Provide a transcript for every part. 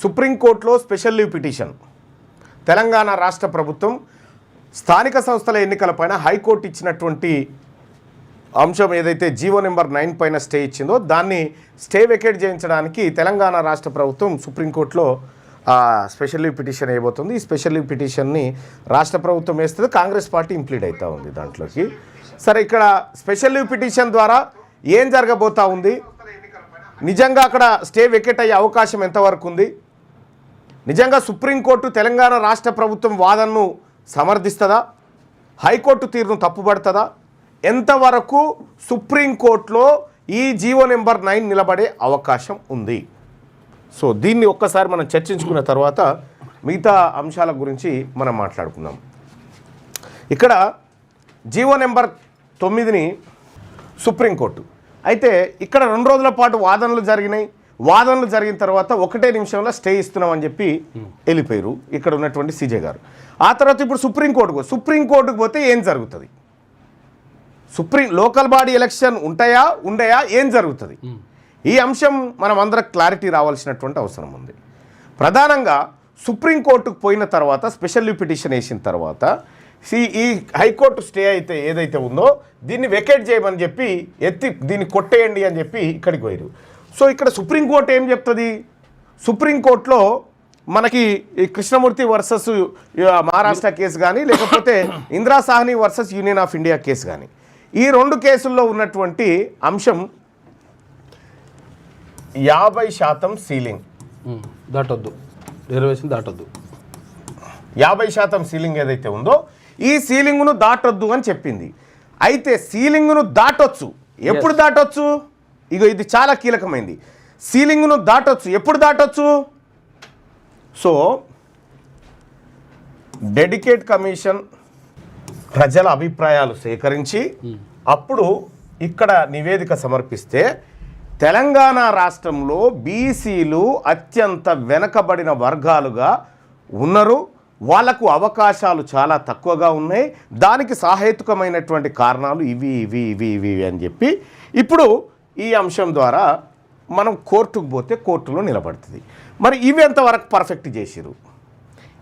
సుప్రీంకోర్టులో special leave petition. Telangana రాష్ట్ర ప్రభుత్వం స్థానిక సంస్థల ఎన్నికలపైన హైకోర్టు ఇచ్చినటువంటి అంశం ఏదైతే జీవో నెంబర్ 9 పైన స్టే ఇచ్చిందో దాన్ని స్టే వెకేట్ చేయించడానికి తెలంగాణ రాష్ట్ర ప్రభుత్వం సుప్రీంకోర్టులో స్పెషల్ లీవ్ పిటిషన్ వేయబోతుంది. ఈ స్పెషల్ లీవ్ పిటిషన్ని రాష్ట్ర ప్రభుత్వం వేస్తుంది, కాంగ్రెస్ పార్టీ ఇంప్లీడ్ అవుతూ ఉంది దాంట్లోకి. సరే, ఇక్కడ స్పెషల్ లీవ్ పిటిషన్ ద్వారా ఏం జరగబోతూ ఉంది, నిజంగా అక్కడ స్టే వెకేట్ అయ్యే అవకాశం ఎంతవరకు ఉంది, నిజంగా సుప్రీంకోర్టు తెలంగాణ రాష్ట్ర ప్రభుత్వం వాదనను సమర్థిస్తుందా, హైకోర్టు తీరును తప్పుపడుతుందా, ఎంతవరకు సుప్రీంకోర్టులో ఈ జీవో నెంబర్ 9 నిలబడే అవకాశం ఉంది. సో దీన్ని ఒక్కసారి మనం చర్చించుకున్న తర్వాత మిగతా అంశాల గురించి మనం మాట్లాడుకుందాం. ఇక్కడ జీవో నెంబర్ 9ని సుప్రీంకోర్టు అయితే ఇక్కడ 2 రోజుల పాటు వాదనలు జరిగిన తర్వాత 1 నిమిషంలో స్టే ఇస్తున్నామని చెప్పి వెళ్ళిపోయారు ఇక్కడ ఉన్నటువంటి సీజే గారు. ఆ తర్వాత ఇప్పుడు సుప్రీంకోర్టుకు పోతే ఏం జరుగుతుంది, లోకల్ బాడీ ఎలక్షన్ ఉండయా ఏం జరుగుతుంది, ఈ అంశం మనం అందరం క్లారిటీ రావాల్సినటువంటి అవసరం ఉంది. ప్రధానంగా సుప్రీంకోర్టుకు పోయిన తర్వాత స్పెషల్ లీవ్ పిటిషన్ వేసిన తర్వాత ఈ హైకోర్టు స్టే అయితే ఏదైతే ఉందో దీన్ని వెకేట్ చేయమని చెప్పి దీన్ని కొట్టేయండి అని చెప్పి ఇక్కడికి పోయారు. సో ఇక్కడ సుప్రీంకోర్టు ఏం చెప్తుంది, సుప్రీంకోర్టులో మనకి ఈ కృష్ణమూర్తి వర్సెస్ మహారాష్ట్ర కేసు కానీ లేకపోతే Indira Sawhney versus union of India case కానీ, ఈ 2 కేసుల్లో ఉన్నటువంటి అంశం 50% సీలింగ్ దాటొద్దు, రిజర్వేషన్ దాటొద్దు, 50% సీలింగ్ ఏదైతే ఉందో ఈ సీలింగ్ను దాటొద్దు అని చెప్పింది. అయితే సీలింగ్ను దాటొచ్చు, ఎప్పుడు దాటొచ్చు, ఇది చాలా కీలకమైంది. సీలింగ్ను దాటొచ్చు, ఎప్పుడు దాటొచ్చు, సో డెడికేట్ కమిషన్ ప్రజల అభిప్రాయాలు సేకరించి అప్పుడు ఇక్కడ నివేదిక సమర్పిస్తే తెలంగాణ రాష్ట్రంలో బీసీలు అత్యంత వెనకబడిన వర్గాలుగా ఉన్నారు, వాళ్లకు అవకాశాలు చాలా తక్కువగా ఉన్నాయి, దానికి సహేతుకమైనటువంటి కారణాలు ఇవి అని చెప్పి ఇప్పుడు ఈ అంశం ద్వారా మనం కోర్టుకు పోతే కోర్టులో నిలబడుతుంది. మరి ఇవి ఎంతవరకు పర్ఫెక్ట్ చేసిరు,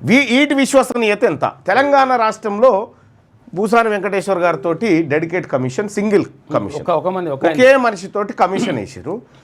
వీటి విశ్వసనీయత ఎంత? తెలంగాణ రాష్ట్రంలో భూసాని వెంకటేశ్వర్ గారితో డెడికేట్ కమిషన్, సింగిల్ కమిషన్, ఒకే మనిషితోటి కమిషన్ వేసారు.